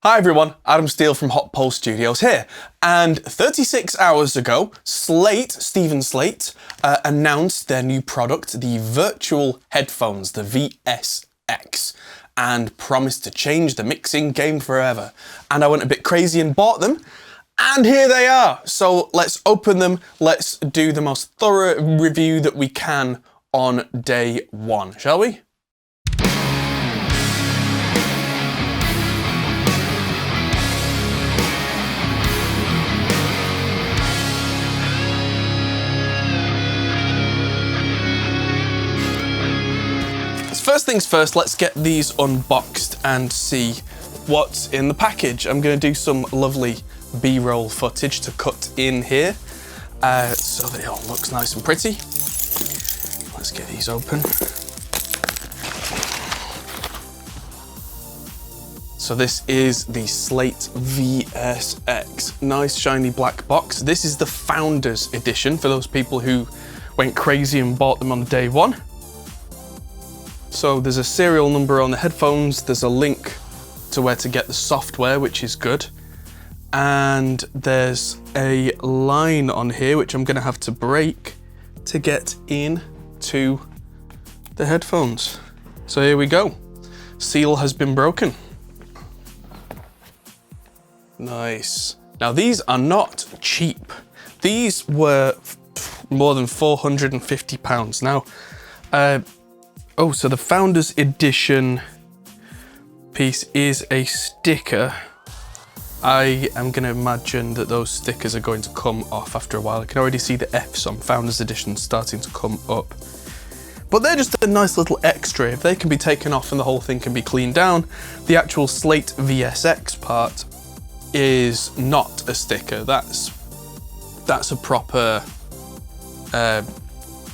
Hi everyone, Adam Steele from Hot Pole Studios here, and 36 hours ago, Stephen Slate, announced their new product, the virtual headphones, the VSX, and promised to change the mixing game forever. And I went a bit crazy and bought them, and here they are. So let's open them, let's do the most thorough review that we can on day one, shall we? First things first, let's get these unboxed and see what's in the package. I'm going to do some lovely B-roll footage to cut in here so that it all looks nice and pretty. Let's get these open. So this is the Slate VSX. Nice shiny black box. This is the Founders Edition for those people who went crazy and bought them on day one. So there's a serial number on the headphones, there's a link to where to get the software, which is good. And there's a line on here, which I'm gonna have to break to get into the headphones. So here we go. Seal has been broken. Nice. Now these are not cheap. These were more than £450. Now, oh, so the Founders Edition piece is a sticker. I am going to imagine that those stickers are going to come off after a while. I can already see the F's on Founders Edition starting to come up. But they're just a nice little extra. If they can be taken off and the whole thing can be cleaned down, the actual Slate VSX part is not a sticker. That's a proper...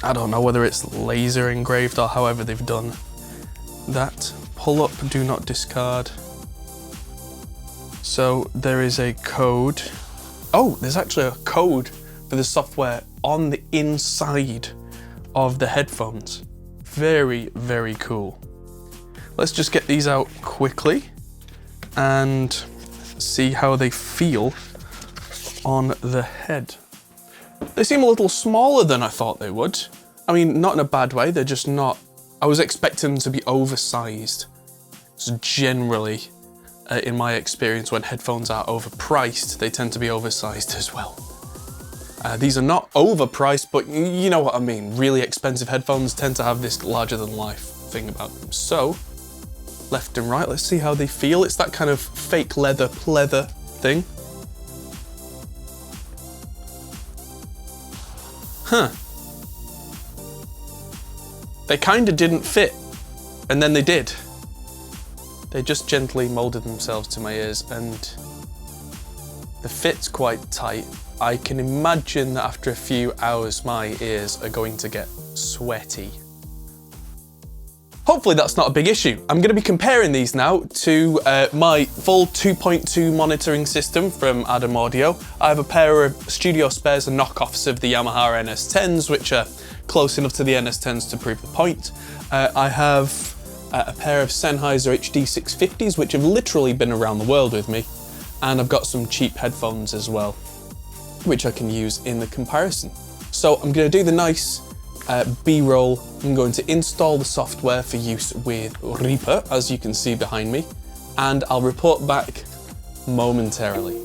I don't know whether it's laser engraved or however they've done that. Pull up, do not discard. So there is a code. Oh, there's actually a code for the software on the inside of the headphones. Very, very cool. Let's just get these out quickly and see how they feel on the head. They seem a little smaller than I thought they would. I mean, not in a bad way, they're just not... I was expecting them to be oversized. So generally, in my experience, when headphones are overpriced, they tend to be oversized as well. These are not overpriced, but you know what I mean. Really expensive headphones tend to have this larger than life thing about them. So, left and right, let's see how they feel. It's that kind of fake leather pleather thing. Huh. They kind of didn't fit, and then they did. They just gently molded themselves to my ears, and the fit's quite tight. I can imagine that after a few hours, my ears are going to get sweaty. Hopefully that's not a big issue. I'm going to be comparing these now to my full 2.2 monitoring system from Adam Audio. I have a pair of studio spares and knockoffs of the Yamaha NS10s, which are close enough to the NS10s to prove the point. I have a pair of Sennheiser HD650s, which have literally been around the world with me. And I've got some cheap headphones as well, which I can use in the comparison. So I'm going to do the nice B-roll. I'm going to install the software for use with Reaper, as you can see behind me, and I'll report back momentarily.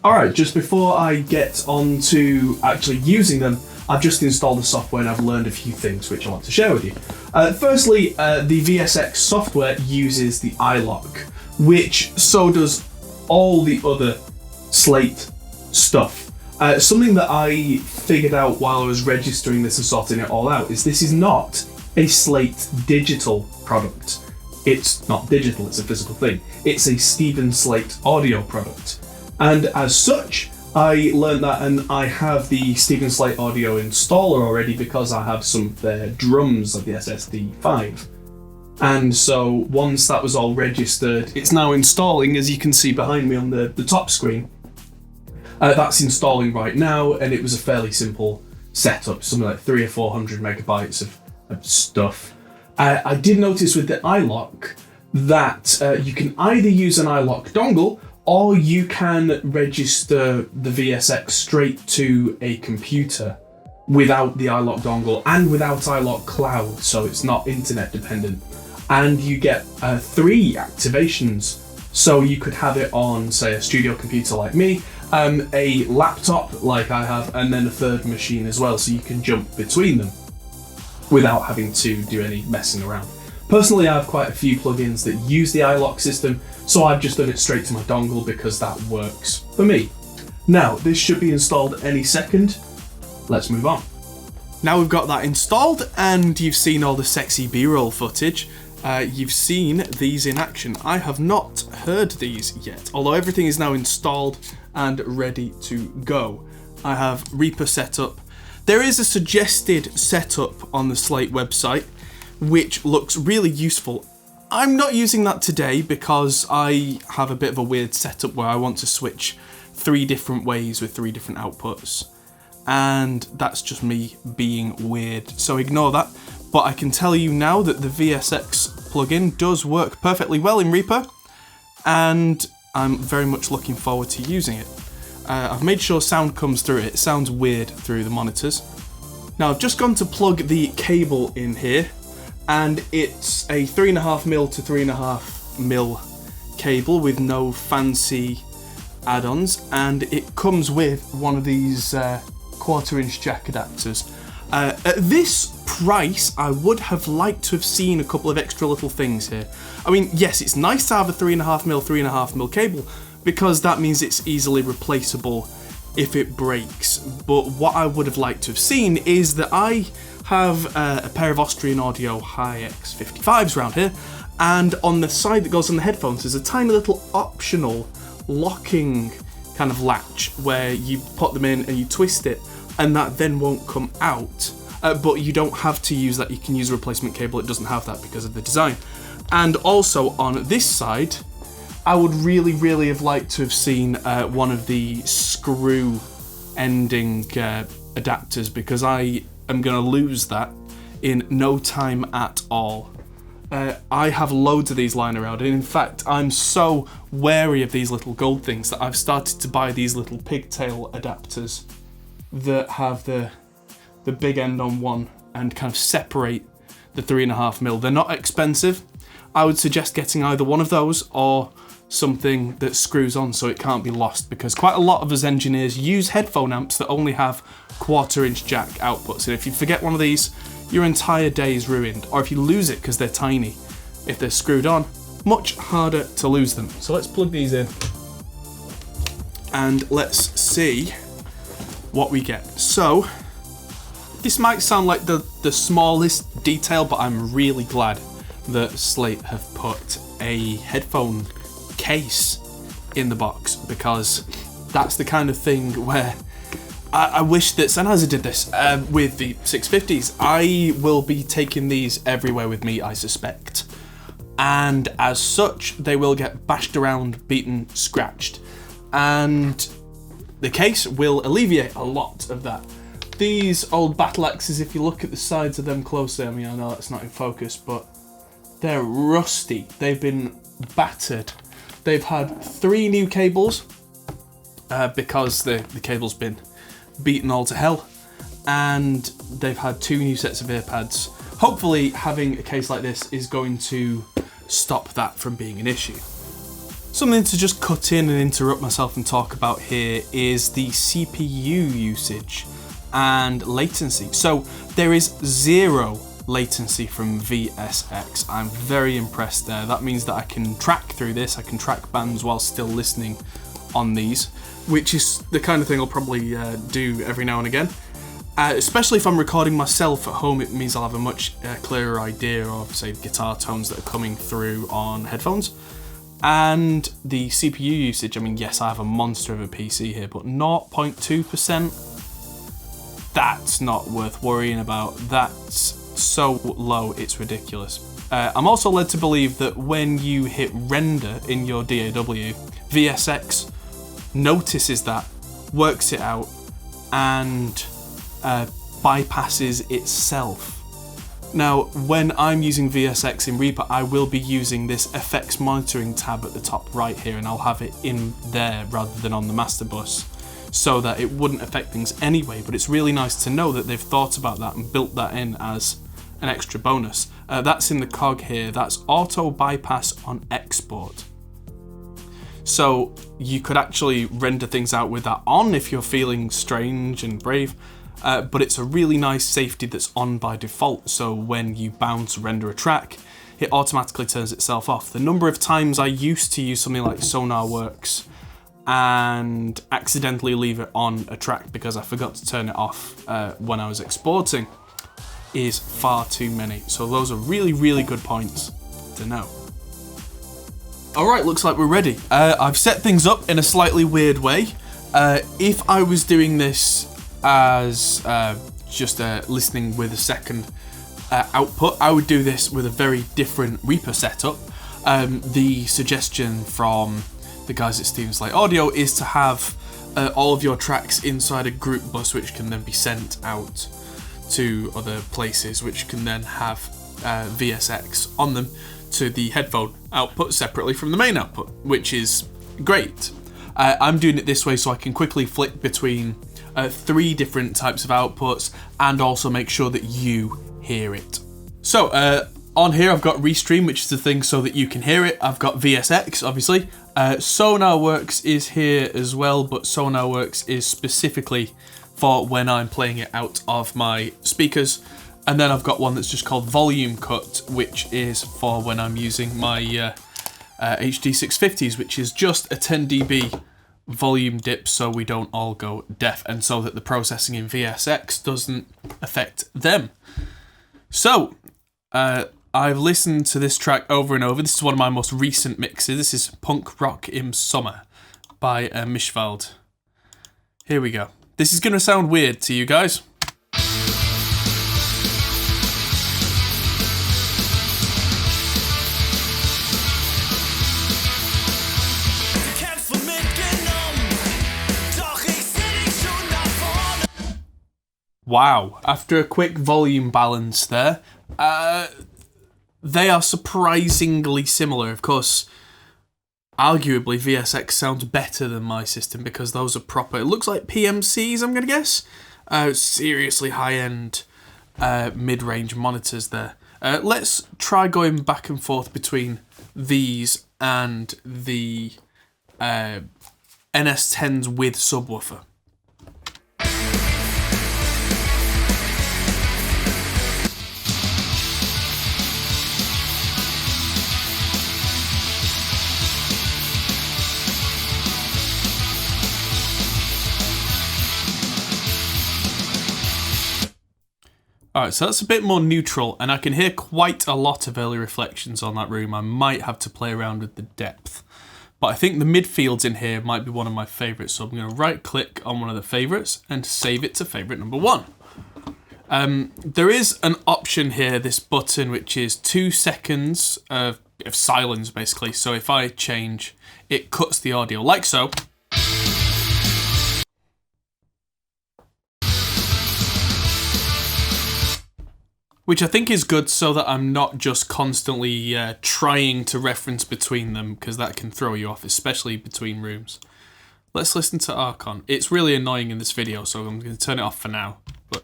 Alright, just before I get on to actually using them, I've just installed the software and I've learned a few things which I want to share with you. Firstly, the VSX software uses the iLok, which so does all the other Slate stuff. Something that I figured out while I was registering this and sorting it all out is this is not a Slate digital product. It's not digital, it's a physical thing. It's a Stephen Slate audio product. And as such, I learned that, and I have the Stephen Slate audio installer already because I have some of their drums of the SSD5. And so once that was all registered, it's now installing, as you can see behind me on the top screen. That's installing right now, and it was a fairly simple setup, something like 300 or 400 megabytes of stuff. I did notice with the iLok that you can either use an iLok dongle, or you can register the VSX straight to a computer without the iLok dongle and without iLok Cloud, so it's not internet dependent. And you get 3 activations. So you could have it on, say, a studio computer like me, a laptop like I have, and then a third machine as well, so you can jump between them without having to do any messing around. Personally, I have quite a few plugins that use the iLok system, so I've just done it straight to my dongle because that works for me. Now, this should be installed any second. Let's move on. Now we've got that installed and you've seen all the sexy B-roll footage. You've seen these in action. I have not heard these yet, although everything is now installed and ready to go. I have Reaper set up. There is a suggested setup on the Slate website, which looks really useful. I'm not using that today because I have a bit of a weird setup where I want to switch 3 different ways with 3 different outputs. And that's just me being weird, so ignore that. But I can tell you now that the VSX plugin does work perfectly well in Reaper, and I'm very much looking forward to using it. I've made sure sound comes through it. It sounds weird through the monitors. Now I've just gone to plug the cable in here, and it's a 3.5mm to 3.5mm cable with no fancy add-ons, and it comes with one of these 1/4" jack adapters. At this price, I would have liked to have seen a couple of extra little things here. I mean, yes, it's nice to have a 3.5mm cable because that means it's easily replaceable if it breaks. But what I would have liked to have seen is that I have a pair of Austrian Audio Hi-X55s around here, and on the side that goes on the headphones there's a tiny little optional locking kind of latch where you put them in and you twist it, and that then won't come out. But you don't have to use that, you can use a replacement cable, it doesn't have that because of the design. And also on this side, I would really have liked to have seen one of the screw ending adapters, because I am going to lose that in no time at all. I have loads of these lying around, and in fact I'm so wary of these little gold things that I've started to buy these little pigtail adapters that have the big end on one and kind of separate the 3.5mm. They're not expensive. I would suggest getting either one of those or something that screws on so it can't be lost, because quite a lot of us engineers use headphone amps that only have 1/4" jack outputs, and if you forget one of these, your entire day is ruined. Or if you lose it because they're tiny, if they're screwed on, much harder to lose them. So let's plug these in and let's see what we get. So this might sound like the smallest detail, but I'm really glad that Slate have put a headphone case in the box, because that's the kind of thing where I wish that Sennheiser did this with the 650s. I will be taking these everywhere with me, I suspect. And as such, they will get bashed around, beaten, scratched. And the case will alleviate a lot of that. These old battle axes, if you look at the sides of them closely, I mean, I know that's not in focus, but they're rusty. They've been battered. They've had 3 new cables because the cable's been beaten all to hell, and they've had 2 new sets of ear pads. Hopefully having a case like this is going to stop that from being an issue. Something to just cut in and interrupt myself and talk about here is the CPU usage and latency. So there is 0 latency from VSX. I'm very impressed there. That means that I can track through this, I can track bands while still listening on these, which is the kind of thing I'll probably do every now and again. Especially if I'm recording myself at home, it means I'll have a much clearer idea of, say, guitar tones that are coming through on headphones. And the CPU usage, I mean, yes, I have a monster of a PC here, but 0.2%, that's not worth worrying about. That's so low, it's ridiculous. I'm also led to believe that when you hit render in your DAW, VSX notices that, works it out, and bypasses itself. Now, when I'm using VSX in Reaper, I will be using this effects monitoring tab at the top right here, and I'll have it in there rather than on the master bus, so that it wouldn't affect things anyway. But it's really nice to know that they've thought about that and built that in as an extra bonus. That's in the cog here, that's auto bypass on export. So you could actually render things out with that on if you're feeling strange and brave. But it's a really nice safety that's on by default, so when you bounce render a track, it automatically turns itself off. The number of times I used to use something like SonarWorks and accidentally leave it on a track because I forgot to turn it off when I was exporting is far too many. So those are really, really good points to know. Alright, looks like we're ready. I've set things up in a slightly weird way. If I was doing this as just listening with a second output, I would do this with a very different Reaper setup. The suggestion from the guys at Slate Audio is to have all of your tracks inside a group bus, which can then be sent out to other places, which can then have VSX on them to the headphone output separately from the main output, which is great. I'm doing it this way so I can quickly flick between 3 different types of outputs and also make sure that you hear it. So on here I've got Restream, which is the thing so that you can hear it. I've got VSX, obviously. SonarWorks is here as well, but SonarWorks is specifically for when I'm playing it out of my speakers. And then I've got one that's just called Volume Cut, which is for when I'm using my HD650s, which is just a 10 dB volume dip so we don't all go deaf and so that the processing in VSX doesn't affect them. So, I've listened to this track over and over. This is one of my most recent mixes. This is Punk Rock im Sommer by Mischwald. Here we go. This is going to sound weird to you guys. Wow, after a quick volume balance there, they are surprisingly similar. Of course, arguably VSX sounds better than my system because those are proper, it looks like PMCs, I'm going to guess. Seriously high-end mid-range monitors there. Let's try going back and forth between these and the NS10s with subwoofer. Alright, so that's a bit more neutral, and I can hear quite a lot of early reflections on that room. I might have to play around with the depth. But I think the midfields in here might be one of my favourites, so I'm going to right-click on one of the favourites and save it to favourite number 1. There is an option here, this button, which is 2 seconds of silence, basically. So if I change, it cuts the audio, like so. Which I think is good so that I'm not just constantly trying to reference between them, because that can throw you off, especially between rooms. Let's listen to Archon. It's really annoying in this video, so I'm going to turn it off for now. But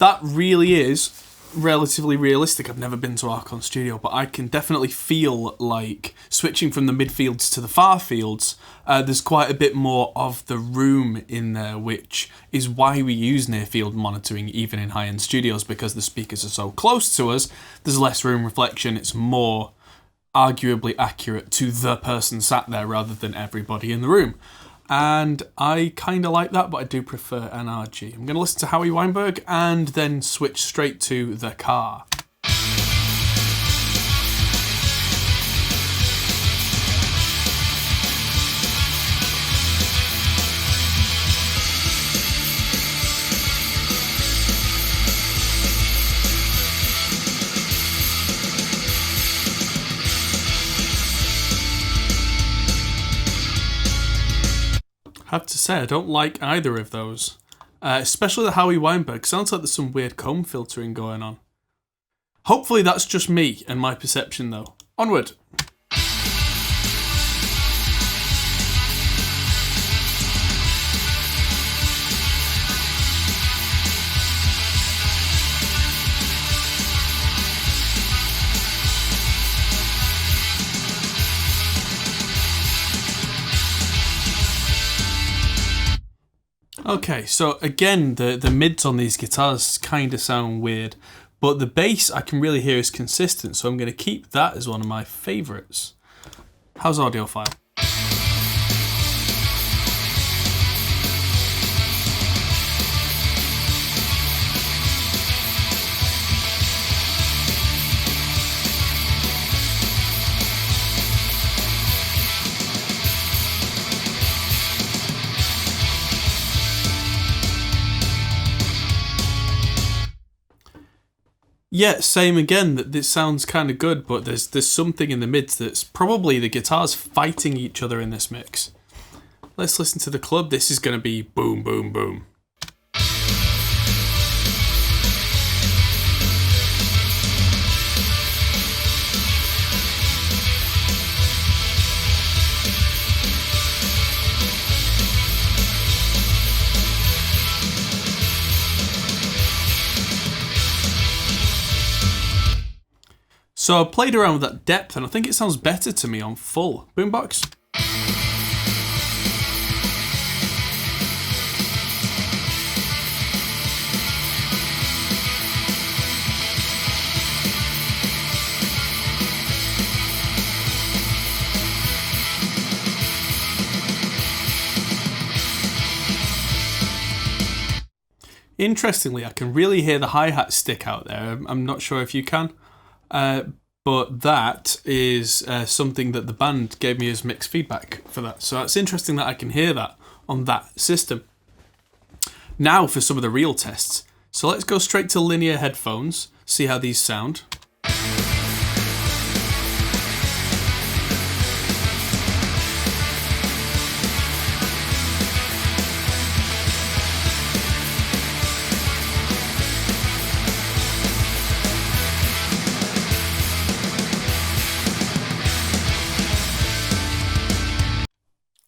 that really is relatively realistic. I've never been to Archon Studio, but I can definitely feel like switching from the midfields to the far fields, there's quite a bit more of the room in there, which is why we use near field monitoring even in high-end studios, because the speakers are so close to us. There's less room reflection. It's more arguably accurate to the person sat there rather than everybody in the room. And I kind of like that, but I do prefer NRG. I'm going to listen to Howie Weinberg and then switch straight to the car. I have to say, I don't like either of those. Especially the Howie Weinberg. Sounds like there's some weird comb filtering going on. Hopefully that's just me and my perception though. Onward. Okay, so again, the mids on these guitars kind of sound weird, but the bass I can really hear is consistent, so I'm going to keep that as one of my favourites. How's audiophile? Yeah, same again, that this sounds kind of good, but there's something in the mids that's probably the guitars fighting each other in this mix. Let's listen to the club. This is going to be boom, boom, boom. So I played around with that depth and I think it sounds better to me on full boombox. Interestingly, I can really hear the hi-hat stick out there. I'm not sure if you can. But that is something that the band gave me as mixed feedback for that. So it's interesting that I can hear that on that system. Now for some of the real tests. So let's go straight to linear headphones, see how these sound.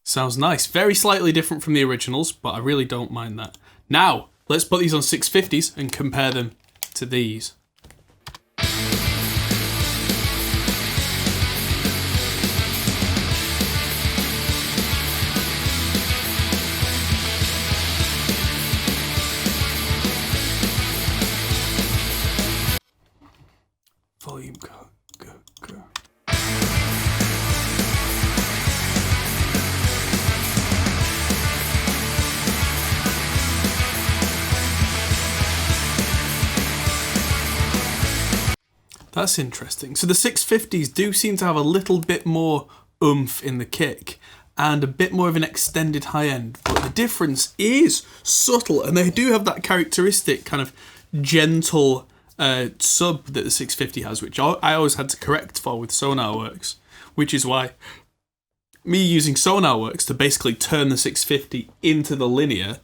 Sounds nice. Very slightly different from the originals, but I really don't mind that. Now, let's put these on 650s and compare them to these. Volume go. That's interesting. So the 650s do seem to have a little bit more oomph in the kick and a bit more of an extended high end, but the difference is subtle, and they do have that characteristic kind of gentle sub that the 650 has, which I always had to correct for with SonarWorks, which is why me using SonarWorks to basically turn the 650 into the linear,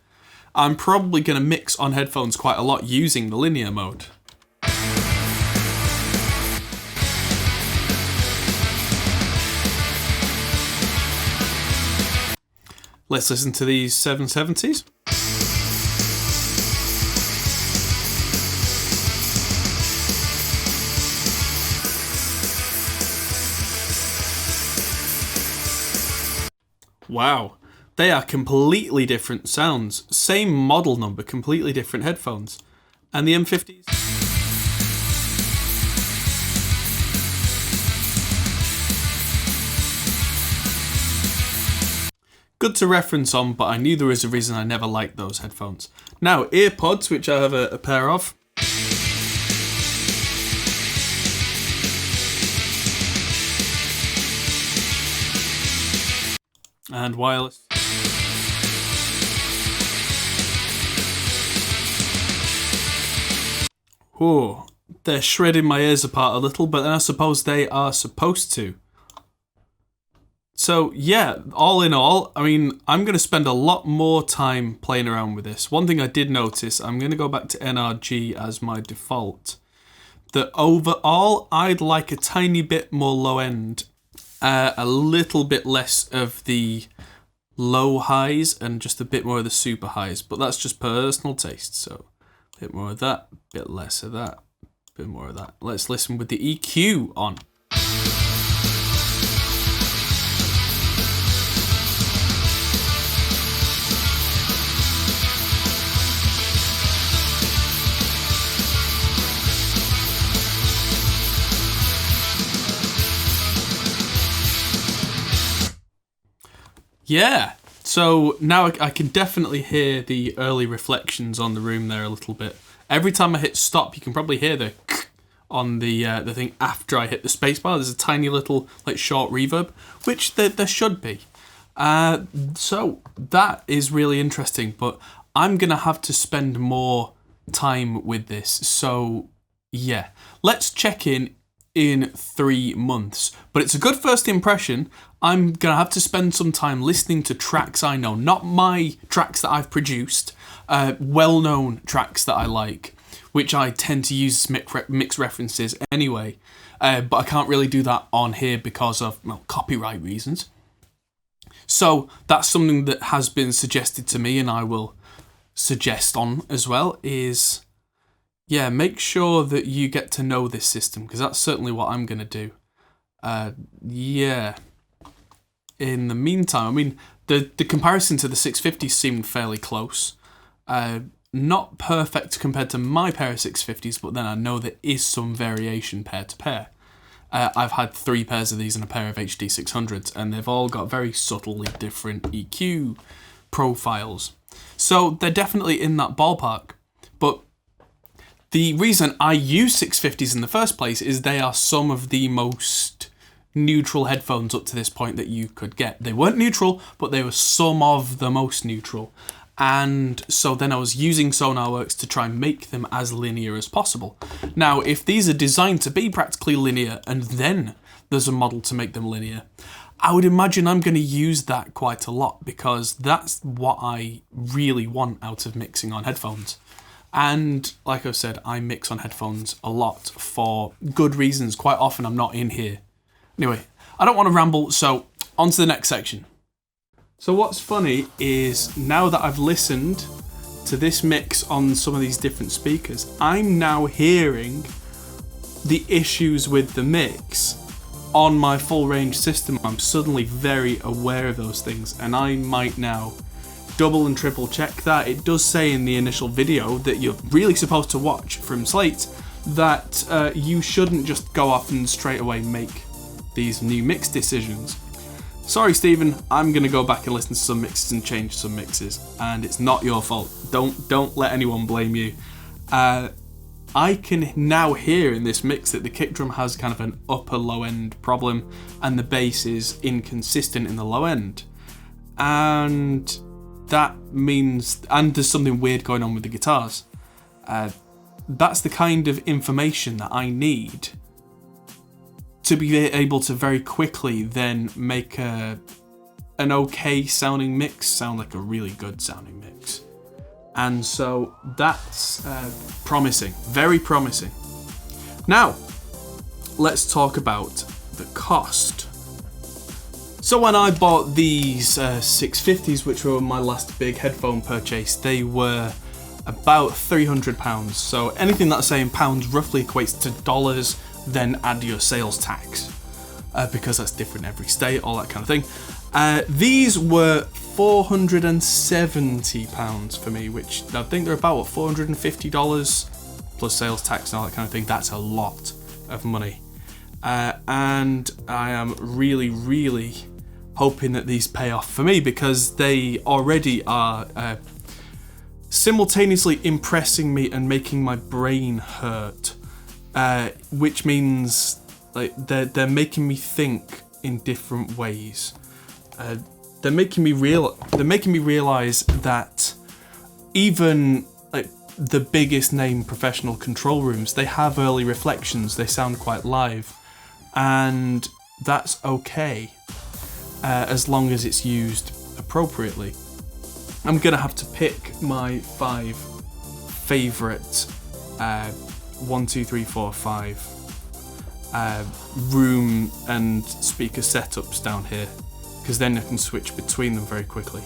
I'm probably going to mix on headphones quite a lot using the linear mode. Let's listen to these 770s. Wow. They are completely different sounds. Same model number, completely different headphones. And the M50s? Good to reference on, but I knew there was a reason I never liked those headphones. Now, earpods, which I have a pair of. And wireless. Oh, they're shredding my ears apart a little, but then I suppose they are supposed to. So yeah, all in all, I mean, I'm going to spend a lot more time playing around with this. One thing I did notice, I'm going to go back to NRG as my default, that overall, I'd like a tiny bit more low end, a little bit less of the low highs and just a bit more of the super highs, but that's just personal taste. So a bit more of that, a bit less of that, a bit more of that. Let's listen with the EQ on. Yeah, so now I can definitely hear the early reflections on the room there a little bit. Every time I hit stop, you can probably hear the on the thing after I hit the spacebar. There's a tiny little like short reverb, which there should be. So that is really interesting, but I'm gonna have to spend more time with this. So yeah, let's check in 3 months. But it's a good first impression. I'm going to have to spend some time listening to tracks I know, not my tracks that I've produced, well-known tracks that I like, which I tend to use as mix references anyway, but I can't really do that on here because of copyright reasons. So that's something that has been suggested to me, and I will suggest on as well, is yeah, make sure that you get to know this system, because that's certainly what I'm going to do. Yeah. In the meantime, I mean, the comparison to the 650s seemed fairly close. Not perfect compared to my pair of 650s, but then I know there is some variation pair to pair. I've had 3 pairs of these and a pair of HD600s, and they've all got very subtly different EQ profiles. So they're definitely in that ballpark. But the reason I use 650s in the first place is they are some of the most neutral headphones up to this point that you could get. They weren't neutral, but they were some of the most neutral. And so then I was using SonarWorks to try and make them as linear as possible. Now, if these are designed to be practically linear and then there's a model to make them linear, I would imagine I'm going to use that quite a lot, because that's what I really want out of mixing on headphones. And like I said, I mix on headphones a lot for good reasons. Quite often I'm not in here. Anyway, I don't want to ramble, so on to the next section. So what's funny is now that I've listened to this mix on some of these different speakers, I'm now hearing the issues with the mix on my full range system. I'm suddenly very aware of those things, and I might now double and triple check that. It does say in the initial video that you're really supposed to watch from Slate that you shouldn't just go off and straight away make these new mix decisions. Sorry, Stephen, I'm going to go back and listen to some mixes and change some mixes, and it's not your fault. Don't let anyone blame you. I can now hear in this mix that the kick drum has kind of an upper low end problem, and the bass is inconsistent in the low end. And that means, and there's something weird going on with the guitars. That's the kind of information that I need to be able to very quickly then make an okay sounding mix sound like a really good sounding mix. And so that's promising, very promising. Now, let's talk about the cost. So when I bought these 650s, which were my last big headphone purchase, they were about £300. So anything that's saying pounds roughly equates to dollars, then add your sales tax, because that's different every state, all that kind of thing. These were £470 for me, which I think they're about, what, $450 plus sales tax and all that kind of thing. That's a lot of money. And I am really, really hoping that these pay off for me, because they already are simultaneously impressing me and making my brain hurt, which means like they're making me think in different ways. They're making me realize that even like the biggest name professional control rooms, they have early reflections. They sound quite live, and that's okay as long as it's used appropriately. I'm gonna have to pick my 5 favorite 1, 2, 3, 4, 5 room and speaker setups down here, because then I can switch between them very quickly.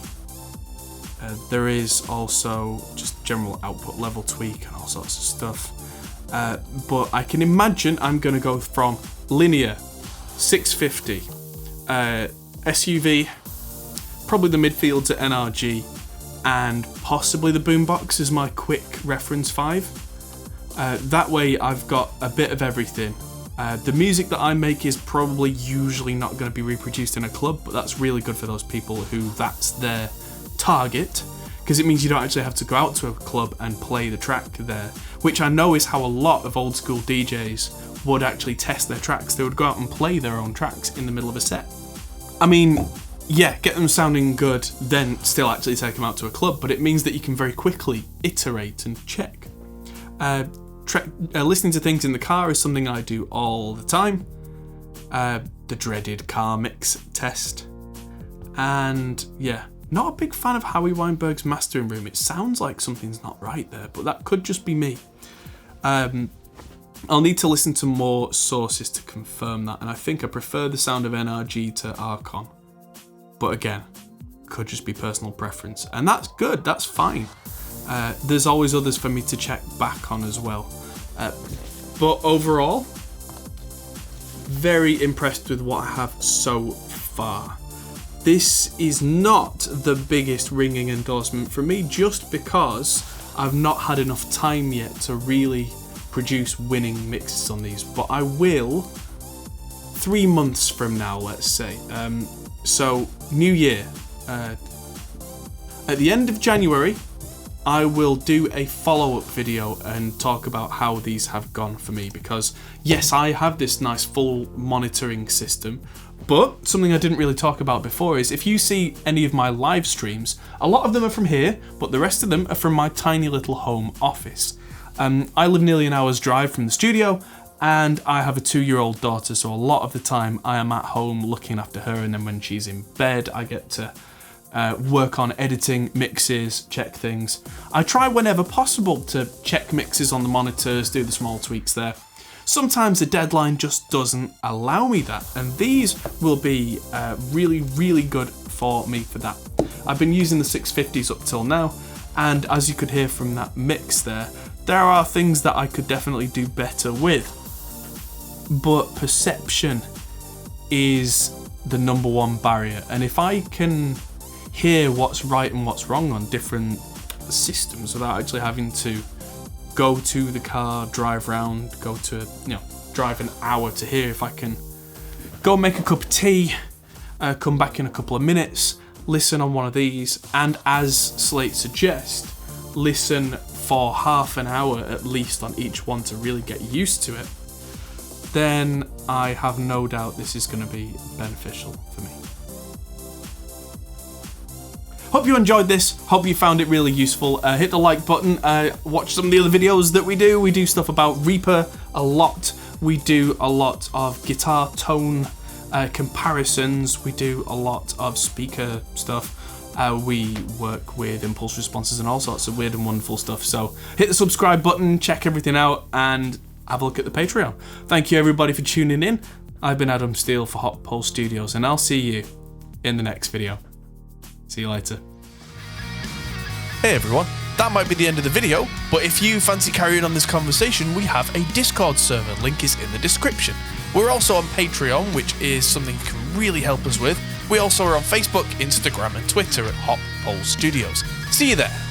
There is also just general output level tweak and all sorts of stuff. But I can imagine I'm going to go from linear, 650, SUV, probably the midfield to NRG, and possibly the boombox is my quick reference 5. That way I've got a bit of everything. The music that I make is probably usually not going to be reproduced in a club, but that's really good for those people who that's their target, because it means you don't actually have to go out to a club and play the track there, which I know is how a lot of old school DJs would actually test their tracks. They would go out and play their own tracks in the middle of a set. I mean, yeah, get them sounding good, then still actually take them out to a club, but it means that you can very quickly iterate and check. Listening to things in the car is something I do all the time. The dreaded car mix test. And yeah, not a big fan of Howie Weinberg's mastering room. It sounds like something's not right there, but that could just be me. I'll need to listen to more sources to confirm that, and I think I prefer the sound of NRG to Archon. But again, could just be personal preference, and that's good, that's fine. There's always others for me to check back on as well. But overall, very impressed with what I have so far. This is not the biggest ringing endorsement from me, just because I've not had enough time yet to really produce winning mixes on these, but I will 3 months from now, let's say. So, new year. At the end of January, I will do a follow-up video and talk about how these have gone for me, because yes, I have this nice full monitoring system, but something I didn't really talk about before is if you see any of my live streams, a lot of them are from here, but the rest of them are from my tiny little home office. I live nearly an hour's drive from the studio, and I have a 2-year-old daughter, so a lot of the time I am at home looking after her, and then when she's in bed I get to work on editing mixes, check things. I try whenever possible to check mixes on the monitors, do the small tweaks there. Sometimes the deadline just doesn't allow me that, and these will be really, really good for me for that. I've been using the 650s up till now, and as you could hear from that mix there are things that I could definitely do better with. But perception is the number one barrier, and if I can hear what's right and what's wrong on different systems without actually having to go to the car, drive around, drive an hour to hear, if I can go make a cup of tea, come back in a couple of minutes, listen on one of these, and as Slate suggests, listen for half an hour at least on each one to really get used to it, then I have no doubt this is going to be beneficial for me. Hope you enjoyed this, hope you found it really useful. Hit the like button, watch some of the other videos that we do. We do stuff about Reaper a lot, we do a lot of guitar tone comparisons, we do a lot of speaker stuff. We work with impulse responses and all sorts of weird and wonderful stuff. So hit the subscribe button, check everything out, and have a look at the Patreon. Thank you everybody for tuning in. I've been Adam Steele for Hot Pulse Studios, and I'll see you in the next video. See you later. Hey everyone, That might be the end of the video, but if you fancy carrying on this conversation, we have a Discord server, link is in the description. We're also on Patreon, which is something you can really help us with. We also are on Facebook, Instagram and Twitter at Hot Pole Studios. See you there.